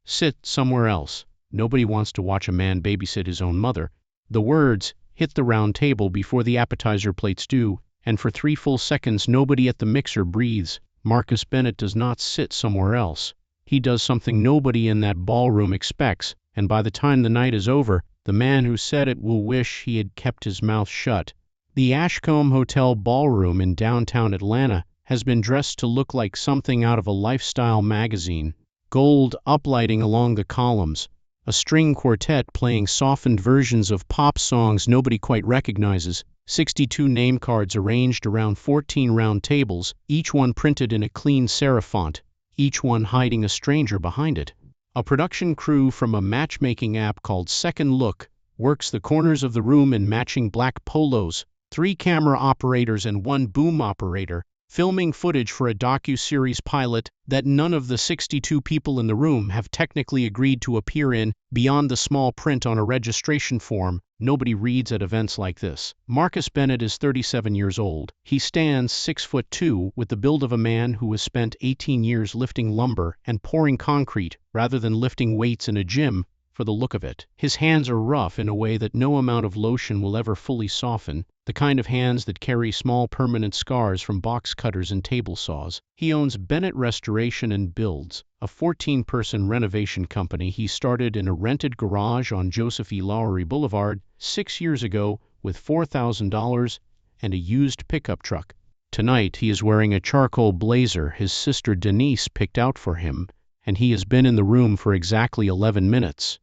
"Sit somewhere else. Nobody wants to watch a man babysit his own mother." The words hit the round table before the appetizer plates do, and for 3 full seconds nobody at the mixer breathes. Marcus Bennett does not sit somewhere else. He does something nobody in that ballroom expects, and by the time the night is over, the man who said it will wish he had kept his mouth shut. The Ashcombe Hotel Ballroom in downtown Atlanta has been dressed to look like something out of a lifestyle magazine. Gold uplighting along the columns, a string quartet playing softened versions of pop songs nobody quite recognizes, 62 name cards arranged around 14 round tables, each one printed in a clean serif font, each one hiding a stranger behind it. A production crew from a matchmaking app called Second Look works the corners of the room in matching black polos, 3 camera operators and 1 boom operator, filming footage for a docu-series pilot that none of the 62 people in the room have technically agreed to appear in. Beyond the small print on a registration form, nobody reads at events like this. Marcus Bennett is 37 years old. He stands 6'2", with the build of a man who has spent 18 years lifting lumber and pouring concrete rather than lifting weights in a gym for the look of it. His hands are rough in a way that no amount of lotion will ever fully soften, the kind of hands that carry small permanent scars from box cutters and table saws. He owns Bennett Restoration and Builds, a 14-person renovation company he started in a rented garage on Joseph E. Lowery Boulevard 6 years ago with $4,000 and a used pickup truck. Tonight he is wearing a charcoal blazer his sister Denise picked out for him, and he has been in the room for exactly 11 minutes.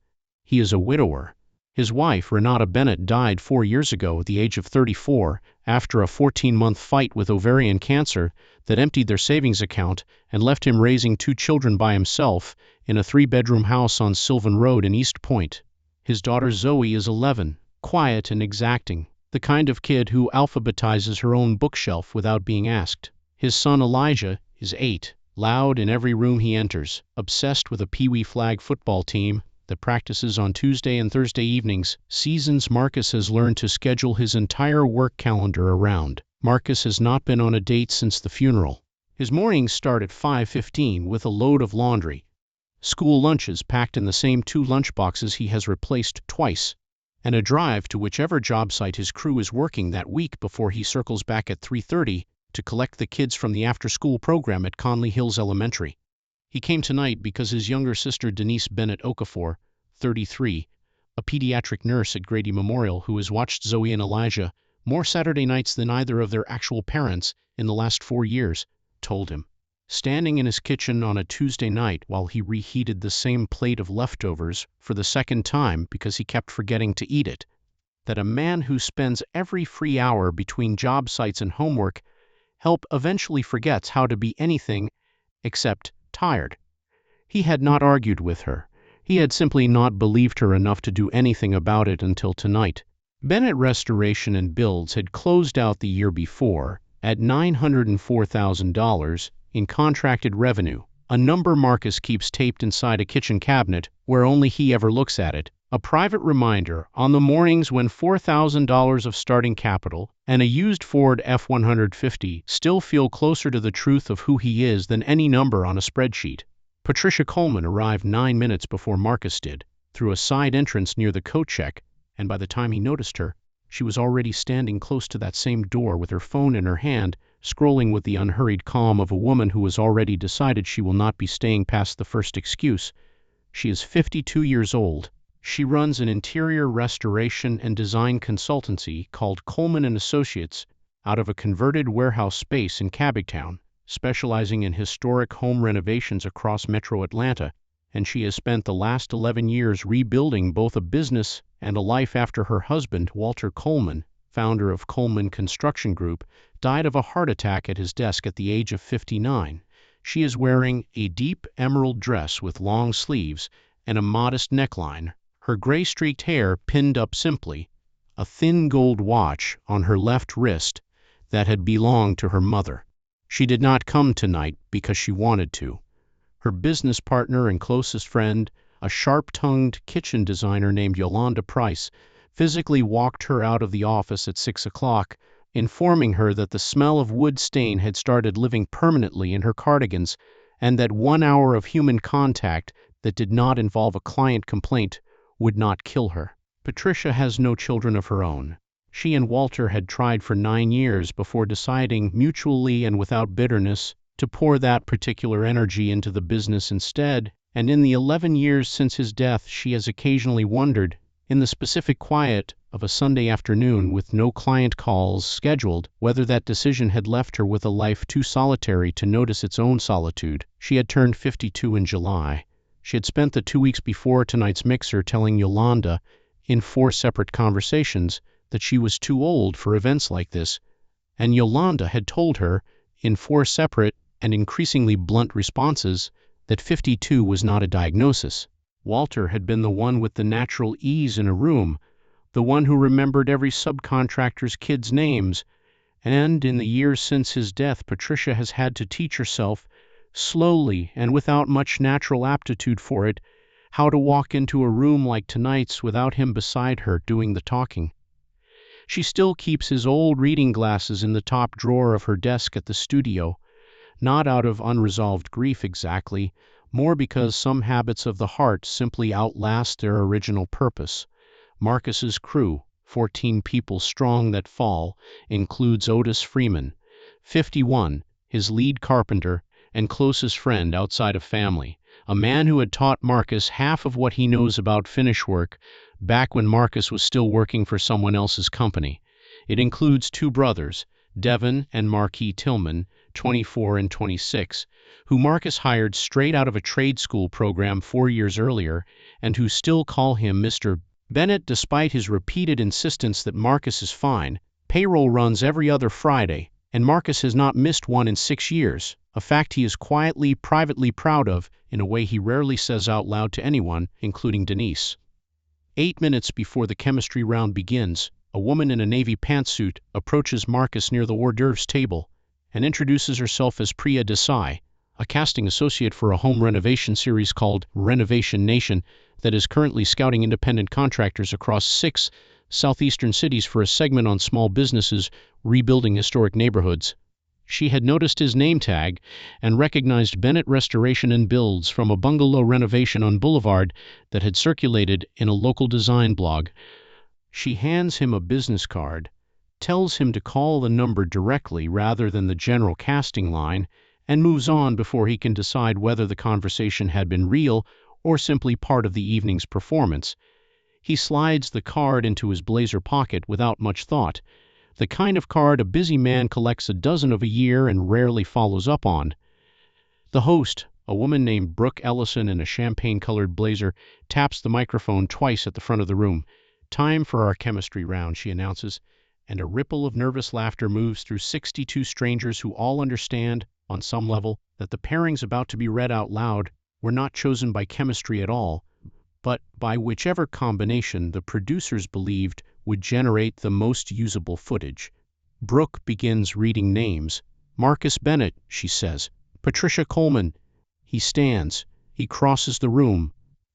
He is a widower. His wife, Renata Bennett, died 4 years ago at the age of 34 after a 14-month fight with ovarian cancer that emptied their savings account and left him raising 2 children by himself in a 3-bedroom house on Sylvan Road in East Point. His daughter Zoe is 11, quiet and exacting, the kind of kid who alphabetizes her own bookshelf without being asked. His son Elijah is 8, loud in every room he enters, obsessed with a Pee-wee flag football team that practices on Tuesday and Thursday evenings, seasons Marcus has learned to schedule his entire work calendar around. Marcus has not been on a date since the funeral. His mornings start at 5:15 with a load of laundry, school lunches packed in the same 2 lunchboxes he has replaced twice, and a drive to whichever job site his crew is working that week before he circles back at 3:30 to collect the kids from the after-school program at Conley Hills Elementary. He came tonight because his younger sister Denise Bennett Okafor, 33, a pediatric nurse at Grady Memorial who has watched Zoe and Elijah more Saturday nights than either of their actual parents in the last 4 years, told him, standing in his kitchen on a Tuesday night while he reheated the same plate of leftovers for the second time because he kept forgetting to eat it, that a man who spends every free hour between job sites and homework eventually forgets how to be anything except tired. He had not argued with her. He had simply not believed her enough to do anything about it until tonight. Bennett Restoration and Builds had closed out the year before at $904,000 in contracted revenue, a number Marcus keeps taped inside a kitchen cabinet where only he ever looks at it, a private reminder on the mornings when $4,000 of starting capital and a used Ford F-150 still feel closer to the truth of who he is than any number on a spreadsheet. Patricia Coleman arrived 9 minutes before Marcus did, through a side entrance near the coat check, and by the time he noticed her, she was already standing close to that same door with her phone in her hand, scrolling with the unhurried calm of a woman who has already decided she will not be staying past the first excuse. She is 52 years old. She runs an interior restoration and design consultancy called Coleman & Associates out of a converted warehouse space in Cabbagetown, specializing in historic home renovations across metro Atlanta, and she has spent the last 11 years rebuilding both a business and a life after her husband, Walter Coleman, founder of Coleman Construction Group, died of a heart attack at his desk at the age of 59. She is wearing a deep emerald dress with long sleeves and a modest neckline, her gray-streaked hair pinned up simply, a thin gold watch on her left wrist that had belonged to her mother. She did not come tonight because she wanted to. Her business partner and closest friend, a sharp-tongued kitchen designer named Yolanda Price, physically walked her out of the office at 6 o'clock, informing her that the smell of wood stain had started living permanently in her cardigans and that 1 hour of human contact that did not involve a client complaint would not kill her. Patricia has no children of her own. She and Walter had tried for 9 years before deciding, mutually and without bitterness, to pour that particular energy into the business instead, and in the 11 years since his death she has occasionally wondered, in the specific quiet of a Sunday afternoon with no client calls scheduled, whether that decision had left her with a life too solitary to notice its own solitude. She had turned 52 in July. She had spent the 2 weeks before tonight's mixer telling Yolanda, in 4 separate conversations, that she was too old for events like this, and Yolanda had told her, in 4 separate and increasingly blunt responses, that 52 was not a diagnosis. Walter had been the one with the natural ease in a room, the one who remembered every subcontractor's kids' names, and in the years since his death Patricia has had to teach herself, slowly and without much natural aptitude for it, how to walk into a room like tonight's without him beside her doing the talking. She still keeps his old reading glasses in the top drawer of her desk at the studio, not out of unresolved grief exactly, more because some habits of the heart simply outlast their original purpose. Marcus's crew, 14 people strong that fall, includes Otis Freeman, 51, his lead carpenter and closest friend outside of family, a man who had taught Marcus half of what he knows about finish work back when Marcus was still working for someone else's company. It includes 2 brothers, Devin and Marquis Tillman, 24 and 26, who Marcus hired straight out of a trade school program 4 years earlier, and who still call him Mr. Bennett despite his repeated insistence that Marcus is fine. Payroll runs every other Friday, and Marcus has not missed one in 6 years, a fact he is quietly, privately proud of in a way he rarely says out loud to anyone, including Denise. 8 minutes before the chemistry round begins, a woman in a navy pantsuit approaches Marcus near the hors d'oeuvres table and introduces herself as Priya Desai, a casting associate for a home renovation series called Renovation Nation that is currently scouting independent contractors across 6 southeastern cities for a segment on small businesses rebuilding historic neighborhoods. She had noticed his name tag and recognized Bennett Restoration and Builds from a bungalow renovation on Boulevard that had circulated in a local design blog. She hands him a business card, tells him to call the number directly rather than the general casting line, and moves on before he can decide whether the conversation had been real or simply part of the evening's performance. He slides the card into his blazer pocket without much thought, the kind of card a busy man collects a dozen of a year and rarely follows up on. The host, a woman named Brooke Ellison in a champagne-colored blazer, taps the microphone twice at the front of the room. "Time for our chemistry round," she announces, and a ripple of nervous laughter moves through 62 strangers who all understand, on some level, that the pairings about to be read out loud were not chosen by chemistry at all, but by whichever combination the producers believed would generate the most usable footage. Brooke begins reading names. "Marcus Bennett," she says. "Patricia Coleman." He stands. He crosses the room.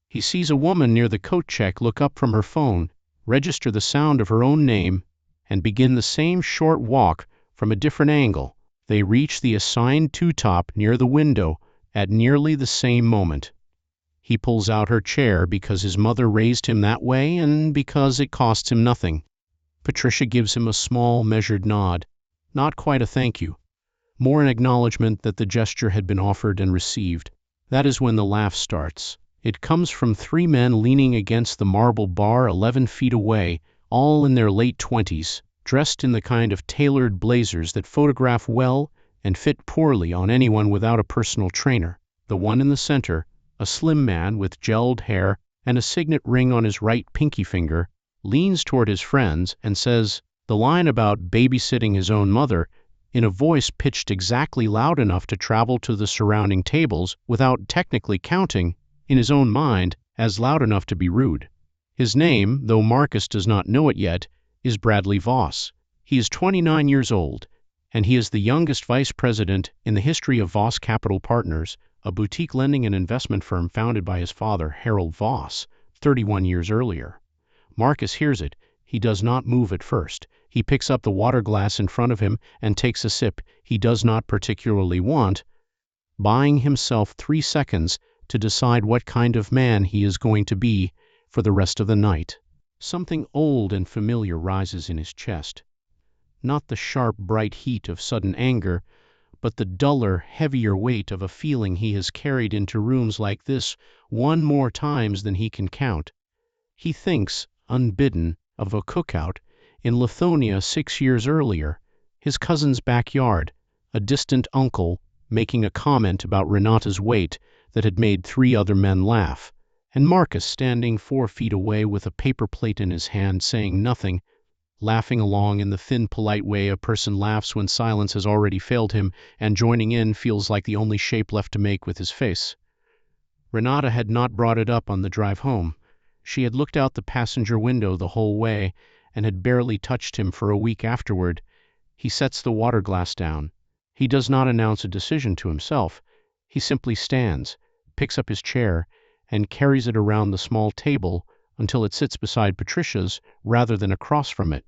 He sees a woman near the coat check look up from her phone, register the sound of her own name, and begin the same short walk from a different angle. They reach the assigned 2-top near the window at nearly the same moment. He pulls out her chair because his mother raised him that way and because it costs him nothing. Patricia gives him a small, measured nod. Not quite a thank you. More an acknowledgement that the gesture had been offered and received. That is when the laugh starts. It comes from 3 men leaning against the marble bar 11 feet away, all in their late 20s, dressed in the kind of tailored blazers that photograph well and fit poorly on anyone without a personal trainer. The one in the center, a slim man with gelled hair and a signet ring on his right pinky finger, leans toward his friends and says the line about babysitting his own mother in a voice pitched exactly loud enough to travel to the surrounding tables without technically counting, in his own mind, as loud enough to be rude. His name, though Marcus does not know it yet, is Bradley Voss. He is 29 years old, and he is the youngest vice president in the history of Voss Capital Partners, a boutique lending and investment firm founded by his father, Harold Voss, 31 years earlier. Marcus hears it. He does not move at first. He picks up the water glass in front of him and takes a sip he does not particularly want, buying himself 3 seconds to decide what kind of man he is going to be for the rest of the night. Something old and familiar rises in his chest. Not the sharp, bright heat of sudden anger, but the duller, heavier weight of a feeling he has carried into rooms like this one more times than he can count. He thinks, unbidden, of a cookout in Lithuania 6 years earlier, his cousin's backyard, a distant uncle making a comment about Renata's weight that had made 3 other men laugh, and Marcus standing 4 feet away with a paper plate in his hand saying nothing, laughing along in the thin, polite way a person laughs when silence has already failed him and joining in feels like the only shape left to make with his face. Renata had not brought it up on the drive home. She had looked out the passenger window the whole way and had barely touched him for a week afterward. He sets the water glass down. He does not announce a decision to himself. He simply stands, picks up his chair, and carries it around the small table until it sits beside Patricia's rather than across from it.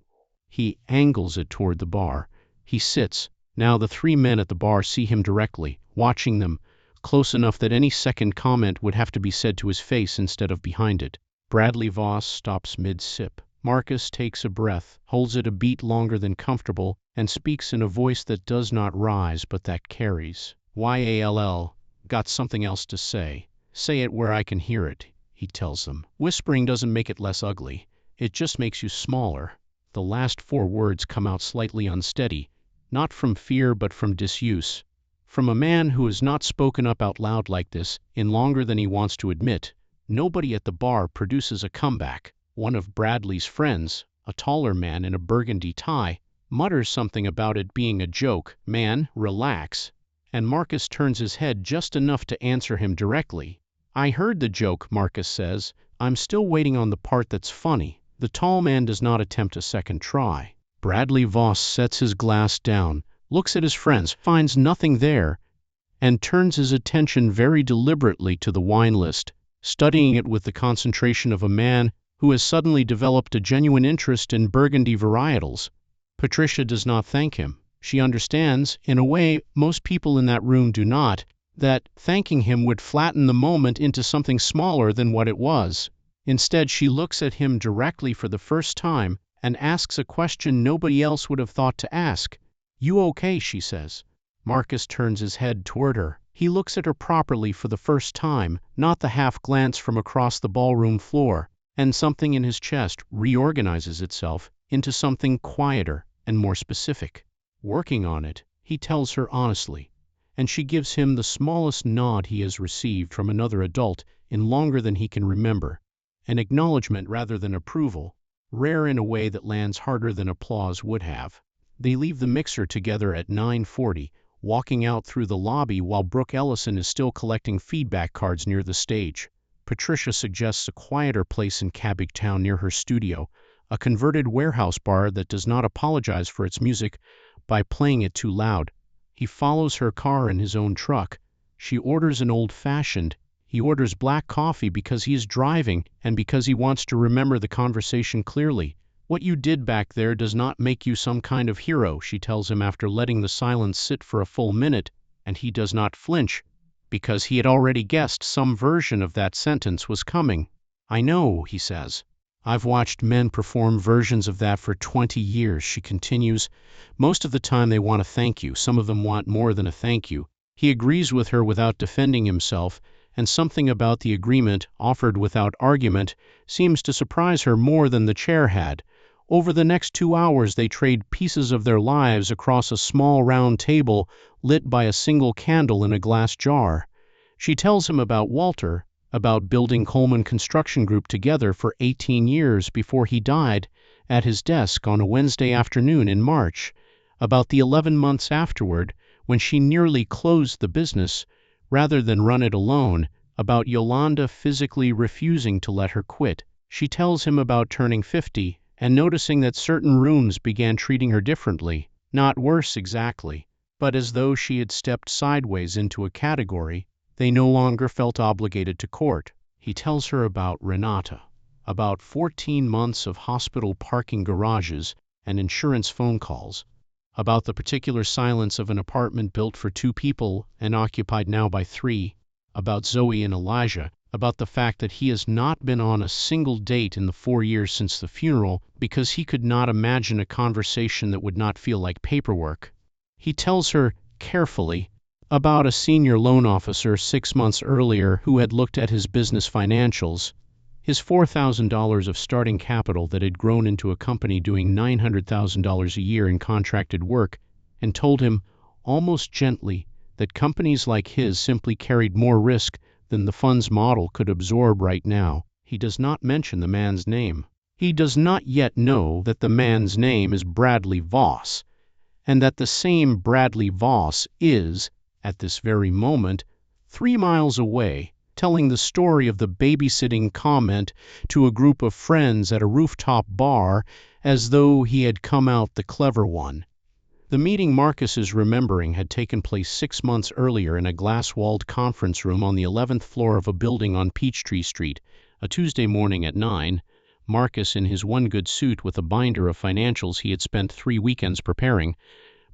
He angles it toward the bar. He sits. Now the 3 men at the bar see him directly, watching them, close enough that any second comment would have to be said to his face instead of behind it. Bradley Voss stops mid-sip. Marcus takes a breath, holds it a beat longer than comfortable, and speaks in a voice that does not rise but that carries. "Yall, got something else to say. Say it where I can hear it," he tells them. Whispering doesn't make it less ugly. It just makes you smaller. The last 4 words come out slightly unsteady, not from fear but from disuse. From a man who has not spoken up out loud like this in longer than he wants to admit. Nobody at the bar produces a comeback. One of Bradley's friends, a taller man in a burgundy tie, mutters something about it being a joke. "Man, relax." And Marcus turns his head just enough to answer him directly. "I heard the joke," Marcus says. "I'm still waiting on the part that's funny." The tall man does not attempt a second try. Bradley Voss sets his glass down, looks at his friends, finds nothing there, and turns his attention very deliberately to the wine list, studying it with the concentration of a man who has suddenly developed a genuine interest in Burgundy varietals. Patricia does not thank him. She understands, in a way most people in that room do not, that thanking him would flatten the moment into something smaller than what it was. Instead, she looks at him directly for the first time and asks a question nobody else would have thought to ask. "You okay?" she says. Marcus turns his head toward her. He looks at her properly for the first time, not the half glance from across the ballroom floor, and something in his chest reorganizes itself into something quieter and more specific. Working on it, he tells her honestly, and she gives him the smallest nod he has received from another adult in longer than he can remember, an acknowledgement rather than approval, rare in a way that lands harder than applause would have. They leave the mixer together at 9:40, walking out through the lobby while Brooke Ellison is still collecting feedback cards near the stage. Patricia suggests a quieter place in Cabbage Town near her studio, a converted warehouse bar that does not apologize for its music by playing it too loud. He follows her car in his own truck. She orders an old-fashioned. He orders black coffee because he is driving and because he wants to remember the conversation clearly. "What you did back there does not make you some kind of hero," she tells him after letting the silence sit for a full minute, and he does not flinch, because he had already guessed some version of that sentence was coming. "I know," he says. "I've watched men perform versions of that for 20 years, she continues. "Most of the time they want a thank you. Some of them want more than a thank you." He agrees with her without defending himself, and something about the agreement, offered without argument, seems to surprise her more than the chair had. Over the next 2 hours they trade pieces of their lives across a small round table lit by a single candle in a glass jar. She tells him about Walter, about building Coleman Construction Group together for 18 years before he died at his desk on a Wednesday afternoon in March, about the 11 months afterward when she nearly closed the business rather than run it alone, about Yolanda physically refusing to let her quit. She tells him about turning 50 and noticing that certain rooms began treating her differently, not worse exactly, but as though she had stepped sideways into a category they no longer felt obligated to court. He tells her about Renata, about 14 months of hospital parking garages and insurance phone calls, about the particular silence of an apartment built for 2 people and occupied now by 3, about Zoe and Elijah, about the fact that he has not been on a single date in the 4 years since the funeral because he could not imagine a conversation that would not feel like paperwork. He tells her, carefully, about a senior loan officer 6 months earlier who had looked at his business financials, his $4,000 of starting capital that had grown into a company doing $900,000 a year in contracted work, and told him, almost gently, that companies like his simply carried more risk than the fund's model could absorb right now. He does not mention the man's name. He does not yet know that the man's name is Bradley Voss, and that the same Bradley Voss is, at this very moment, 3 miles away, telling the story of the babysitting comment to a group of friends at a rooftop bar as though he had come out the clever one. The meeting Marcus is remembering had taken place 6 months earlier in a glass-walled conference room on the 11th floor of a building on Peachtree Street, a Tuesday morning at 9. Marcus in his one good suit with a binder of financials he had spent 3 weekends preparing.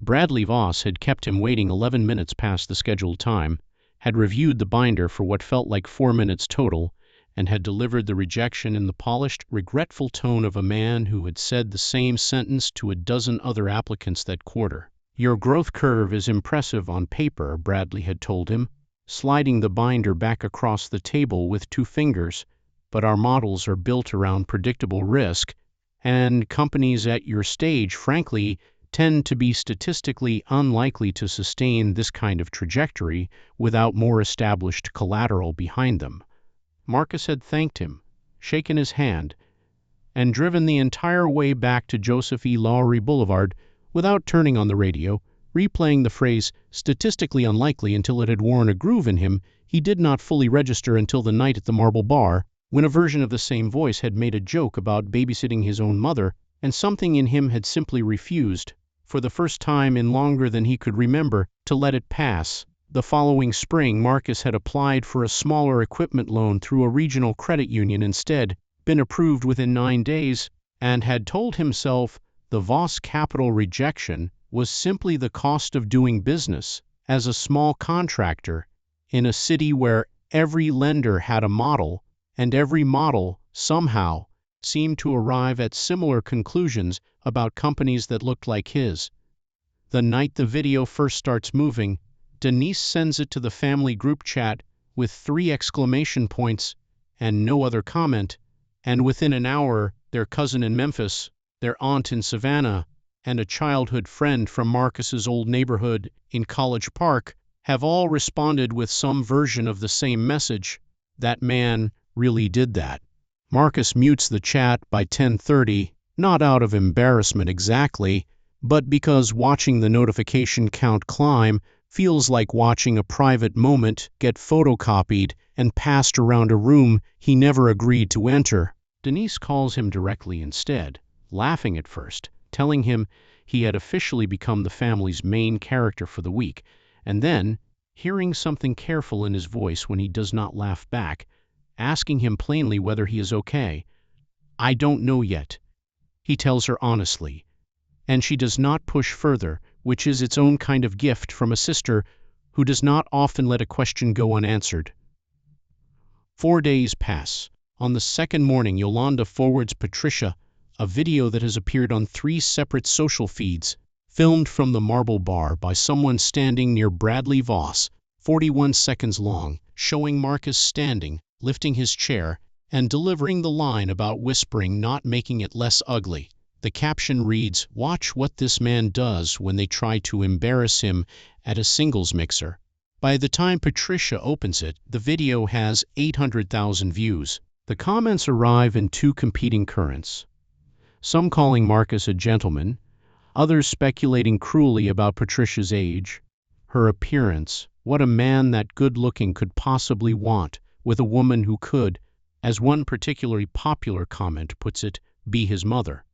Bradley Voss had kept him waiting 11 minutes past the scheduled time, had reviewed the binder for what felt like 4 minutes total, and had delivered the rejection in the polished, regretful tone of a man who had said the same sentence to a dozen other applicants that quarter. "Your growth curve is impressive on paper," Bradley had told him, sliding the binder back across the table with 2 fingers, "but our models are built around predictable risk, and companies at your stage, frankly, tend to be statistically unlikely to sustain this kind of trajectory without more established collateral behind them." Marcus had thanked him, shaken his hand, and driven the entire way back to Joseph E. Lowery Boulevard without turning on the radio, replaying the phrase statistically unlikely until it had worn a groove in him. He did not fully register until the night at the Marble Bar, when a version of the same voice had made a joke about babysitting his own mother, and something in him had simply refused, for the first time in longer than he could remember, to let it pass. The following spring, Marcus had applied for a smaller equipment loan through a regional credit union instead, been approved within 9 days, and had told himself the Voss Capital rejection was simply the cost of doing business as a small contractor in a city where every lender had a model, and every model, somehow, seemed to arrive at similar conclusions about companies that looked like his. The night the video first starts moving, Denise sends it to the family group chat with 3 exclamation points and no other comment, and within an hour, their cousin in Memphis, their aunt in Savannah, and a childhood friend from Marcus's old neighborhood in College Park have all responded with some version of the same message: that man really did that. Marcus mutes the chat by 10:30, not out of embarrassment exactly, but because watching the notification count climb feels like watching a private moment get photocopied and passed around a room he never agreed to enter. Denise calls him directly instead, laughing at first, telling him he had officially become the family's main character for the week, and then, hearing something careful in his voice when he does not laugh back, asking him plainly whether he is okay. "I don't know yet," he tells her honestly, and she does not push further, which is its own kind of gift from a sister who does not often let a question go unanswered. 4 days pass. On the second morning, Yolanda forwards Patricia a video that has appeared on 3 separate social feeds, filmed from the Marble Bar by someone standing near Bradley Voss, 41 seconds long, showing Marcus standing, lifting his chair, and delivering the line about whispering not making it less ugly. The caption reads, "Watch what this man does when they try to embarrass him at a singles mixer." By the time Patricia opens it, the video has 800,000 views. The comments arrive in 2 competing currents. Some calling Marcus a gentleman, others speculating cruelly about Patricia's age, her appearance, what a man that good-looking could possibly want with a woman who could, as one particularly popular comment puts it, be his mother.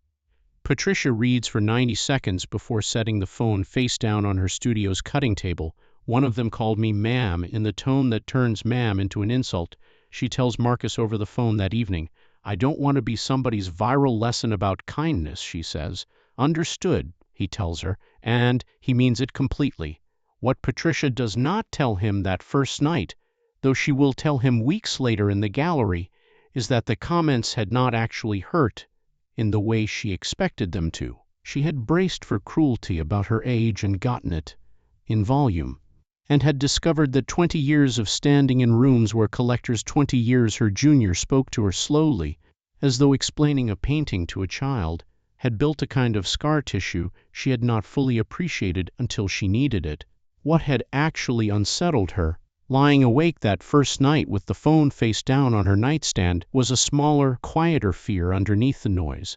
Patricia reads for 90 seconds before setting the phone face down on her studio's cutting table. "One of them called me ma'am in the tone that turns ma'am into an insult," she tells Marcus over the phone that evening. "I don't want to be somebody's viral lesson about kindness," she says. "Understood," he tells her, and he means it completely. What Patricia does not tell him that first night, though she will tell him weeks later in the gallery, is that the comments had not actually hurt in the way she expected them to. She had braced for cruelty about her age and gotten it in volume, and had discovered that 20 years of standing in rooms where collectors 20 years her junior spoke to her slowly, as though explaining a painting to a child, had built a kind of scar tissue she had not fully appreciated until she needed it. What had actually unsettled her, lying awake that first night with the phone face down on her nightstand, was a smaller, quieter fear underneath the noise.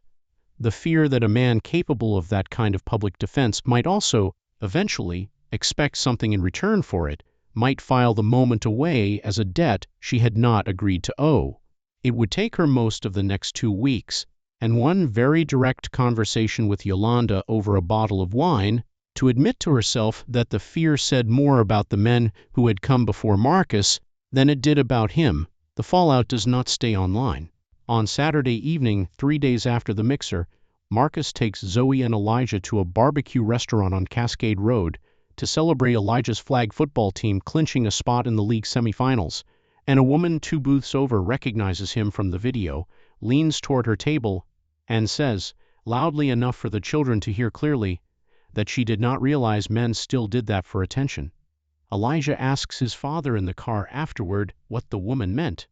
The fear that a man capable of that kind of public defense might also, eventually, expect something in return for it, might file the moment away as a debt she had not agreed to owe. It would take her most of the next 2 weeks, and one very direct conversation with Yolanda over a bottle of wine, to admit to herself that the fear said more about the men who had come before Marcus than it did about him. The fallout does not stay online. On Saturday evening, 3 days after the mixer, Marcus takes Zoe and Elijah to a barbecue restaurant on Cascade Road to celebrate Elijah's flag football team clinching a spot in the league semifinals, and a woman 2 booths over recognizes him from the video, leans toward her table, and says, loudly enough for the children to hear clearly, that she did not realize men still did that for attention. Elijah asks his father in the car afterward what the woman meant.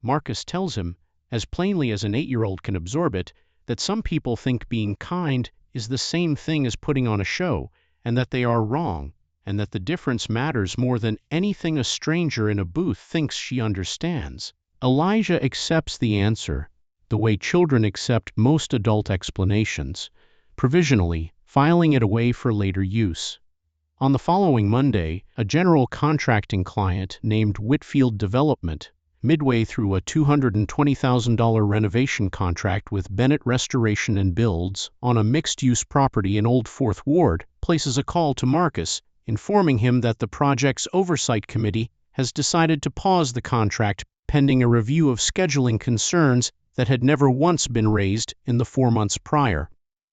Marcus tells him, as plainly as an 8-year-old can absorb it, that some people think being kind is the same thing as putting on a show, and that they are wrong, and that the difference matters more than anything a stranger in a booth thinks she understands. Elijah accepts the answer, the way children accept most adult explanations, provisionally, filing it away for later use. On the following Monday, a general contracting client named Whitfield Development, midway through a $220,000 renovation contract with Bennett Restoration and Builds on a mixed-use property in Old Fourth Ward, places a call to Marcus, informing him that the project's oversight committee has decided to pause the contract pending a review of scheduling concerns that had never once been raised in the 4 months prior.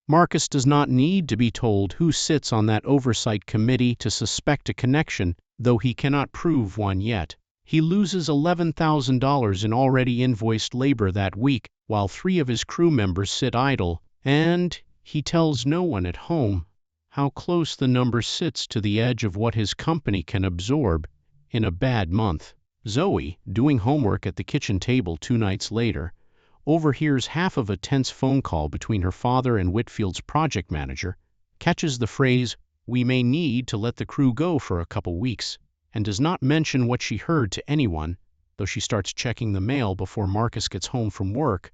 Marcus does not need to be told who sits on that oversight committee to suspect a connection, though he cannot prove one yet. He loses $11,000 in already invoiced labor that week, while 3 of his crew members sit idle, and he tells no one at home how close the number sits to the edge of what his company can absorb in a bad month. Zoe, doing homework at the kitchen table 2 nights later, overhears half of a tense phone call between her father and Whitfield's project manager, catches the phrase, "We may need to let the crew go for a couple weeks," and does not mention what she heard to anyone, though she starts checking the mail before Marcus gets home from work,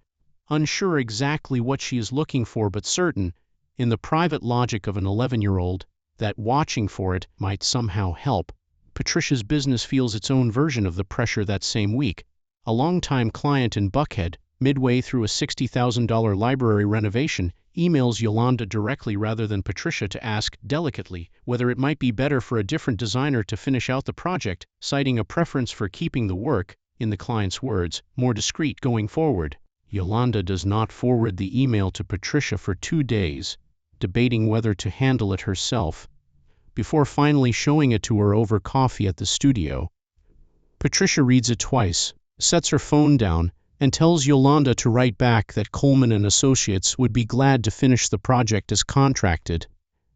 unsure exactly what she is looking for but certain, in the private logic of an 11-year-old, that watching for it might somehow help. Patricia's business feels its own version of the pressure that same week. A longtime client in Buckhead, midway through a $60,000 library renovation, emails Yolanda directly rather than Patricia to ask, delicately, whether it might be better for a different designer to finish out the project, citing a preference for keeping the work, in the client's words, more discreet going forward. Yolanda does not forward the email to Patricia for 2 days, debating whether to handle it herself, before finally showing it to her over coffee at the studio. Patricia reads it twice, sets her phone down, and tells Yolanda to write back that Coleman and Associates would be glad to finish the project as contracted,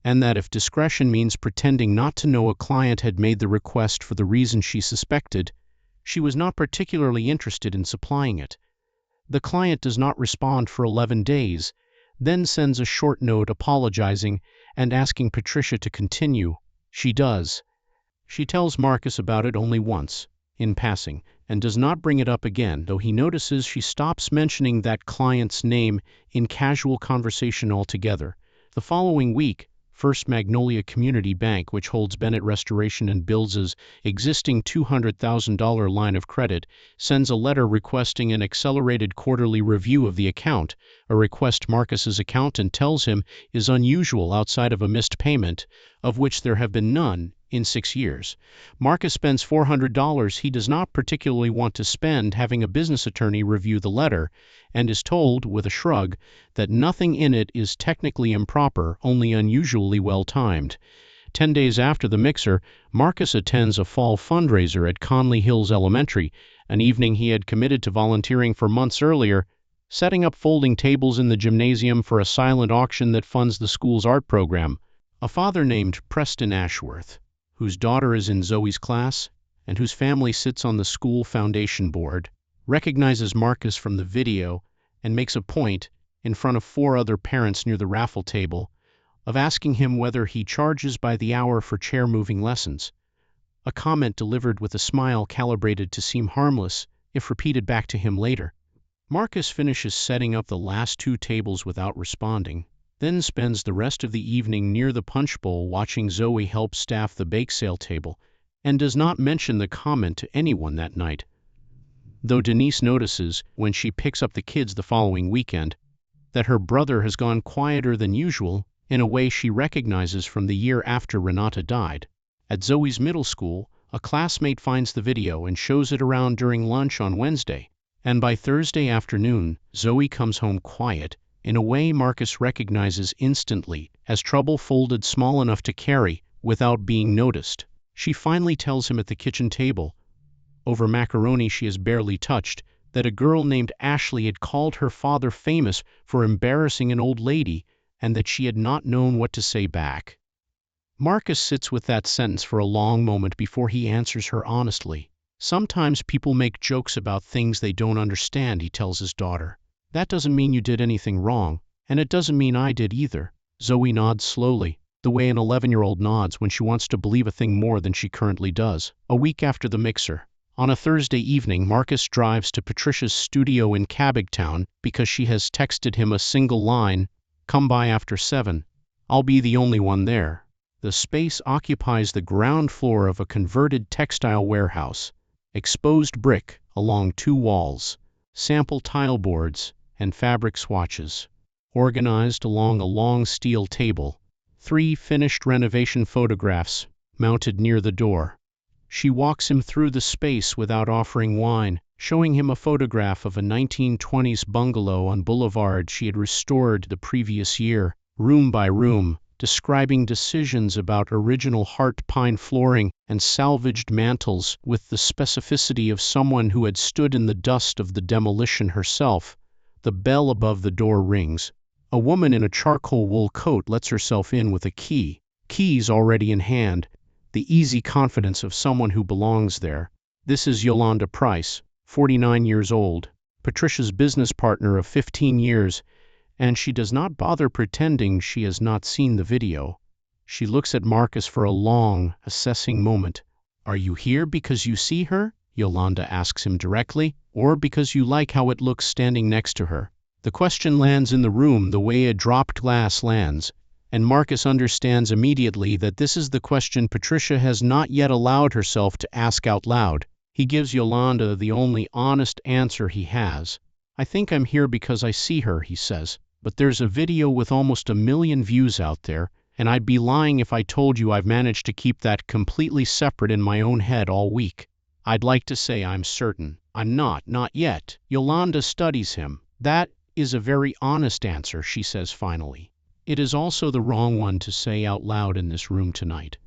and that if discretion means pretending not to know a client had made the request for the reason she suspected, she was not particularly interested in supplying it. The client does not respond for 11 days, then sends a short note apologizing and asking Patricia to continue. She does. She tells Marcus about it only once, in passing, and does not bring it up again, though he notices she stops mentioning that client's name in casual conversation altogether. The following week, First Magnolia Community Bank, which holds Bennett Restoration and Builds' existing $200,000 line of credit, sends a letter requesting an accelerated quarterly review of the account, a request Marcus's accountant tells him is unusual outside of a missed payment, of which there have been none in 6 years. Marcus spends $400 he does not particularly want to spend having a business attorney review the letter, and is told, with a shrug, that nothing in it is technically improper, only unusually well-timed. 10 days after the mixer, Marcus attends a fall fundraiser at Conley Hills Elementary, an evening he had committed to volunteering for months earlier, setting up folding tables in the gymnasium for a silent auction that funds the school's art program. A father named Preston Ashworth, whose daughter is in Zoe's class and whose family sits on the school foundation board, recognizes Marcus from the video and makes a point, in front of 4 other parents near the raffle table, of asking him whether he charges by the hour for chair-moving lessons, a comment delivered with a smile calibrated to seem harmless if repeated back to him later. Marcus finishes setting up the last 2 tables without responding, then spends the rest of the evening near the punch bowl watching Zoe help staff the bake sale table, and does not mention the comment to anyone that night. Though Denise notices, when she picks up the kids the following weekend, that her brother has gone quieter than usual, in a way she recognizes from the year after Renata died. At Zoe's middle school, a classmate finds the video and shows it around during lunch on Wednesday, and by Thursday afternoon, Zoe comes home quiet, in a way Marcus recognizes instantly as trouble folded small enough to carry without being noticed. She finally tells him at the kitchen table, over macaroni she has barely touched, that a girl named Ashley had called her father famous for embarrassing an old lady, and that she had not known what to say back. Marcus sits with that sentence for a long moment before he answers her honestly. Sometimes people make jokes about things they don't understand, he tells his daughter. That doesn't mean you did anything wrong, and it doesn't mean I did either. Zoe nods slowly, the way an 11-year-old nods when she wants to believe a thing more than she currently does. A week after the mixer, on a Thursday evening, Marcus drives to Patricia's studio in Cabottown because she has texted him a single line, "Come by after 7. I'll be the only one there." The space occupies the ground floor of a converted textile warehouse. Exposed brick along 2 walls, sample tile boards, and fabric swatches. Organized along a long steel table, 3 finished renovation photographs mounted near the door. She walks him through the space without offering wine, showing him a photograph of a 1920s bungalow on Boulevard she had restored the previous year, room by room, describing decisions about original heart pine flooring and salvaged mantels with the specificity of someone who had stood in the dust of the demolition herself. The bell above the door rings. A woman in a charcoal wool coat lets herself in with a key, keys already in hand, the easy confidence of someone who belongs there. This is Yolanda Price, 49 years old, Patricia's business partner of 15 years, and she does not bother pretending she has not seen the video. She looks at Marcus for a long, assessing moment. "Are you here because you see her?" Yolanda asks him directly, "or because you like how it looks standing next to her?" The question lands in the room the way a dropped glass lands, and Marcus understands immediately that this is the question Patricia has not yet allowed herself to ask out loud. He gives Yolanda the only honest answer he has. "I think I'm here because I see her," he says, "but there's a video with almost 1 million views out there, and I'd be lying if I told you I've managed to keep that completely separate in my own head all week. I'd like to say I'm certain. I'm not yet." Yolanda studies him. "That is a very honest answer," she says finally. "It is also the wrong one to say out loud in this room tonight."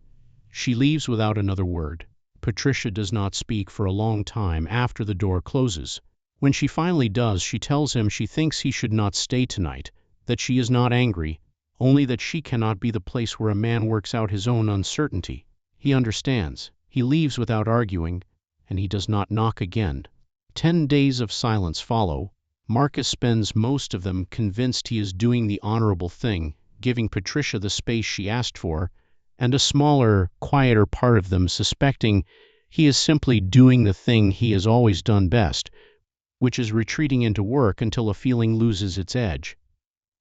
She leaves without another word. Patricia does not speak for a long time after the door closes. When she finally does, she tells him she thinks he should not stay tonight, that she is not angry, only that she cannot be the place where a man works out his own uncertainty. He understands. He leaves without arguing, and he does not knock again. 10 days of silence follow. Marcus spends most of them convinced he is doing the honorable thing, giving Patricia the space she asked for, and a smaller, quieter part of them suspecting he is simply doing the thing he has always done best, which is retreating into work until a feeling loses its edge.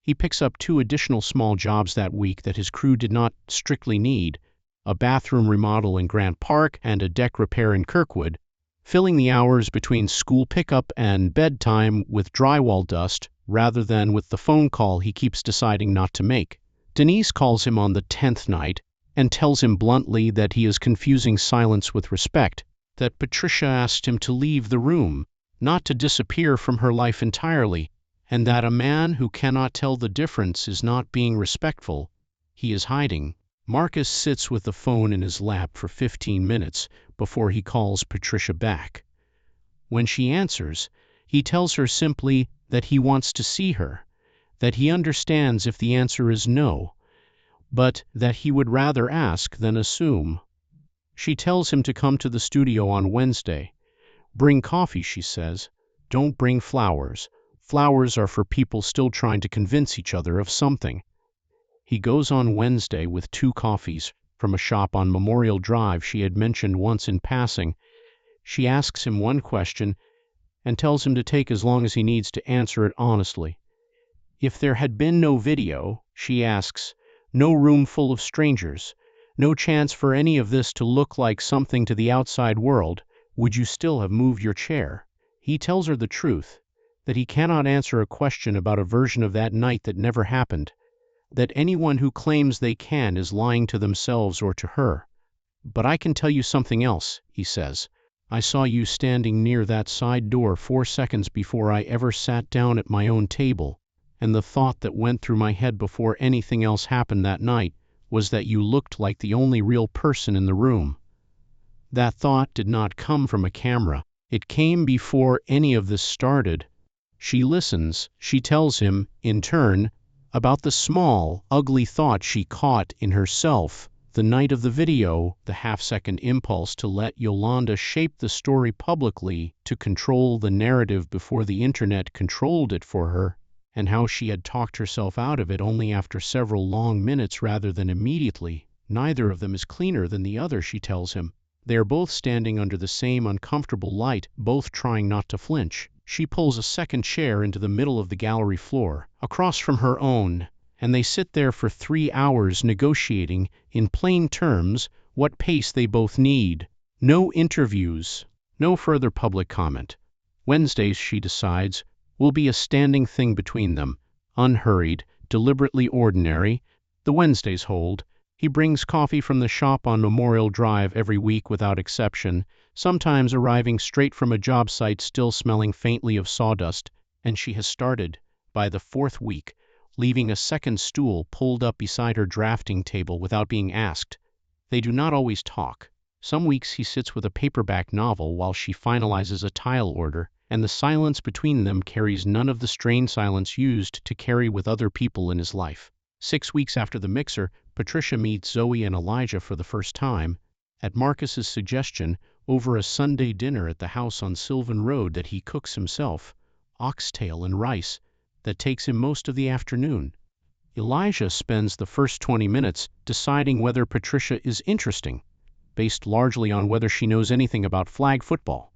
He picks up 2 additional small jobs that week that his crew did not strictly need, a bathroom remodel in Grant Park and a deck repair in Kirkwood, filling the hours between school pickup and bedtime with drywall dust rather than with the phone call he keeps deciding not to make. Denise calls him on the 10th night and tells him bluntly that he is confusing silence with respect, that Patricia asked him to leave the room, not to disappear from her life entirely, and that a man who cannot tell the difference is not being respectful, he is hiding. Marcus sits with the phone in his lap for 15 minutes before he calls Patricia back. When she answers, he tells her simply that he wants to see her, that he understands if the answer is no, but that he would rather ask than assume. She tells him to come to the studio on Wednesday. Bring coffee, she says. Don't bring flowers. Flowers are for people still trying to convince each other of something. He goes on Wednesday with 2 coffees from a shop on Memorial Drive she had mentioned once in passing. She asks him one question and tells him to take as long as he needs to answer it honestly. If there had been no video, she asks, no room full of strangers, no chance for any of this to look like something to the outside world, would you still have moved your chair? He tells her the truth, that he cannot answer a question about a version of that night that never happened, that anyone who claims they can is lying to themselves or to her. But I can tell you something else, he says. I saw you standing near that side door 4 seconds before I ever sat down at my own table, and the thought that went through my head before anything else happened that night was that you looked like the only real person in the room. That thought did not come from a camera. It came before any of this started. She listens. She tells him, in turn, about the small, ugly thought she caught in herself the night of the video, the half-second impulse to let Yolanda shape the story publicly, to control the narrative before the internet controlled it for her, and how she had talked herself out of it only after several long minutes rather than immediately. Neither of them is cleaner than the other, she tells him. They are both standing under the same uncomfortable light, both trying not to flinch. She pulls a second chair into the middle of the gallery floor, across from her own, and they sit there for 3 hours negotiating, in plain terms, what pace they both need. No interviews, no further public comment. Wednesdays, she decides, will be a standing thing between them, unhurried, deliberately ordinary. The Wednesdays hold. He brings coffee from the shop on Memorial Drive every week without exception, sometimes arriving straight from a job site still smelling faintly of sawdust, and she has started, by the 4th week, leaving a second stool pulled up beside her drafting table without being asked. They do not always talk. Some weeks he sits with a paperback novel while she finalizes a tile order, and the silence between them carries none of the strained silence used to carry with other people in his life. 6 weeks after the mixer, Patricia meets Zoe and Elijah for the first time, at Marcus's suggestion, over a Sunday dinner at the house on Sylvan Road that he cooks himself, oxtail and rice, that takes him most of the afternoon. Elijah spends the first 20 minutes deciding whether Patricia is interesting, based largely on whether she knows anything about flag football,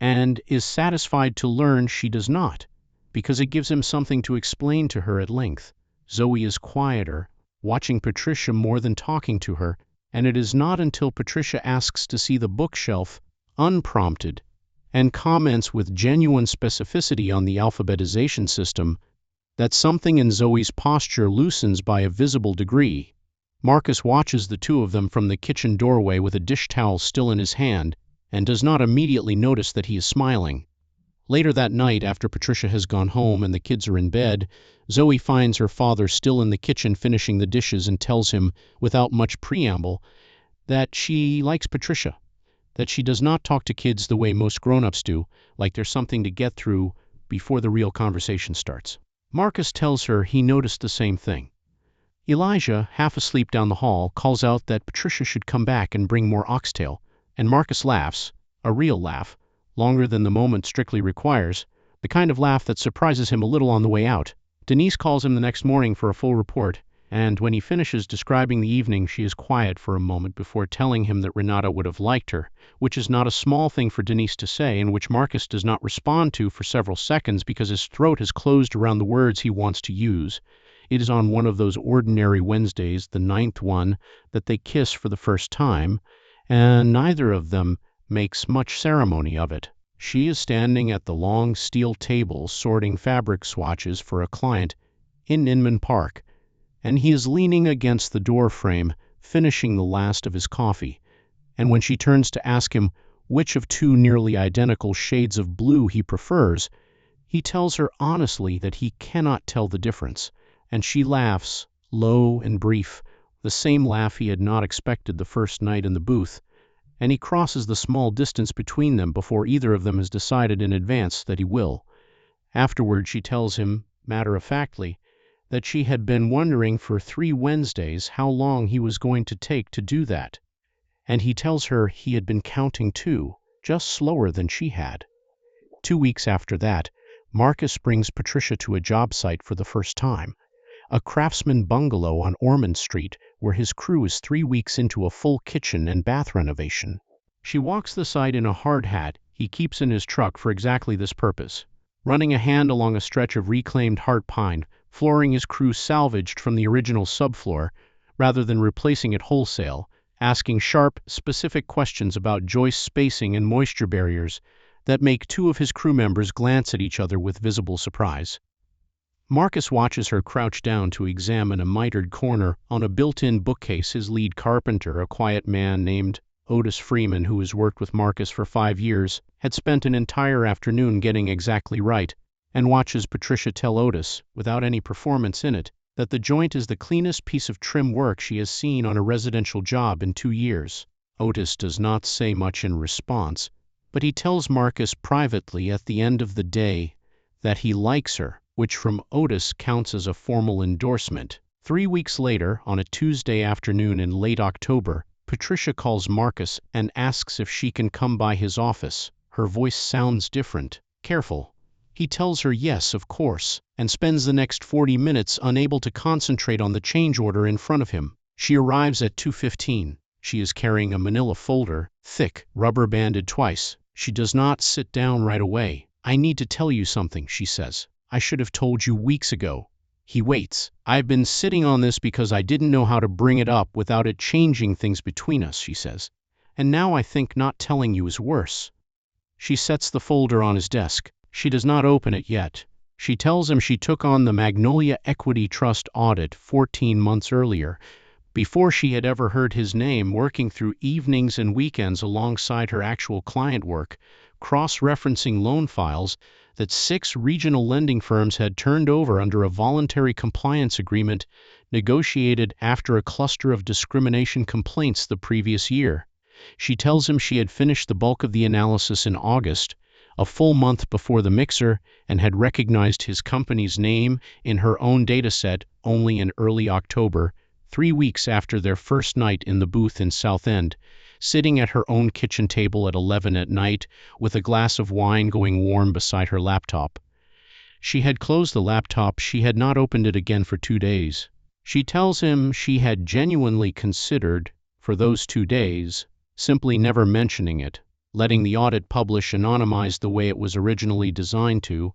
and is satisfied to learn she does not, because it gives him something to explain to her at length. Zoe is quieter, watching Patricia more than talking to her, and it is not until Patricia asks to see the bookshelf, unprompted, and comments with genuine specificity on the alphabetization system, that something in Zoe's posture loosens by a visible degree. Marcus watches the two of them from the kitchen doorway with a dish towel still in his hand, and does not immediately notice that he is smiling. Later that night, after Patricia has gone home and the kids are in bed, Zoe finds her father still in the kitchen finishing the dishes and tells him, without much preamble, that she likes Patricia, that she does not talk to kids the way most grown-ups do, like there's something to get through before the real conversation starts. Marcus tells her he noticed the same thing. Elijah, half asleep down the hall, calls out that Patricia should come back and bring more oxtail, and Marcus laughs, a real laugh, longer than the moment strictly requires, the kind of laugh that surprises him a little on the way out. Denise calls him the next morning for a full report, and when he finishes describing the evening, she is quiet for a moment before telling him that Renata would have liked her, which is not a small thing for Denise to say, and which Marcus does not respond to for several seconds because his throat has closed around the words he wants to use. It is on one of those ordinary Wednesdays, the 9th one, that they kiss for the first time, and neither of them makes much ceremony of it. She is standing at the long steel table sorting fabric swatches for a client in Inman Park, and he is leaning against the door frame, finishing the last of his coffee. And when she turns to ask him which of 2 nearly identical shades of blue he prefers, he tells her honestly that he cannot tell the difference, and she laughs, low and brief, the same laugh he had not expected the first night in the booth, and he crosses the small distance between them before either of them has decided in advance that he will. Afterward, she tells him, matter-of-factly, that she had been wondering for 3 Wednesdays how long he was going to take to do that. And he tells her he had been counting too, just slower than she had. 2 weeks after that, Marcus brings Patricia to a job site for the first time, a craftsman bungalow on Ormond Street where his crew is 3 weeks into a full kitchen and bath renovation. She walks the site in a hard hat he keeps in his truck for exactly this purpose, running a hand along a stretch of reclaimed hard pine, flooring his crew salvaged from the original subfloor, rather than replacing it wholesale, asking sharp, specific questions about joist spacing and moisture barriers that make 2 of his crew members glance at each other with visible surprise. Marcus watches her crouch down to examine a mitered corner on a built-in bookcase. His lead carpenter, a quiet man named Otis Freeman, who has worked with Marcus for 5 years, had spent an entire afternoon getting exactly right, and watches Patricia tell Otis, without any performance in it, that the joint is the cleanest piece of trim work she has seen on a residential job in 2 years. Otis does not say much in response, but he tells Marcus privately at the end of the day that he likes her, which from Otis counts as a formal endorsement. 3 weeks later, on a Tuesday afternoon in late October, Patricia calls Marcus and asks if she can come by his office. Her voice sounds different, careful. He tells her yes, of course, and spends the next 40 minutes unable to concentrate on the change order in front of him. She arrives at 2:15. She is carrying a manila folder, thick, rubber-banded twice. She does not sit down right away. "I need to tell you something," she says. "I should have told you weeks ago." He waits. "I've been sitting on this because I didn't know how to bring it up without it changing things between us," she says. "And now I think not telling you is worse." She sets the folder on his desk. She does not open it yet. She tells him she took on the Magnolia Equity Trust audit 14 months earlier, before she had ever heard his name, working through evenings and weekends alongside her actual client work, cross-referencing loan files that 6 regional lending firms had turned over under a voluntary compliance agreement negotiated after a cluster of discrimination complaints the previous year. She tells him she had finished the bulk of the analysis in August, a full month before the mixer, and had recognized his company's name in her own dataset only in early October, 3 weeks after their first night in the booth in Southend, sitting at her own kitchen table at 11 at night with a glass of wine going warm beside her laptop. She had closed the laptop. She had not opened it again for 2 days. She tells him she had genuinely considered, for those 2 days, simply never mentioning it, letting the audit publish anonymized the way it was originally designed to,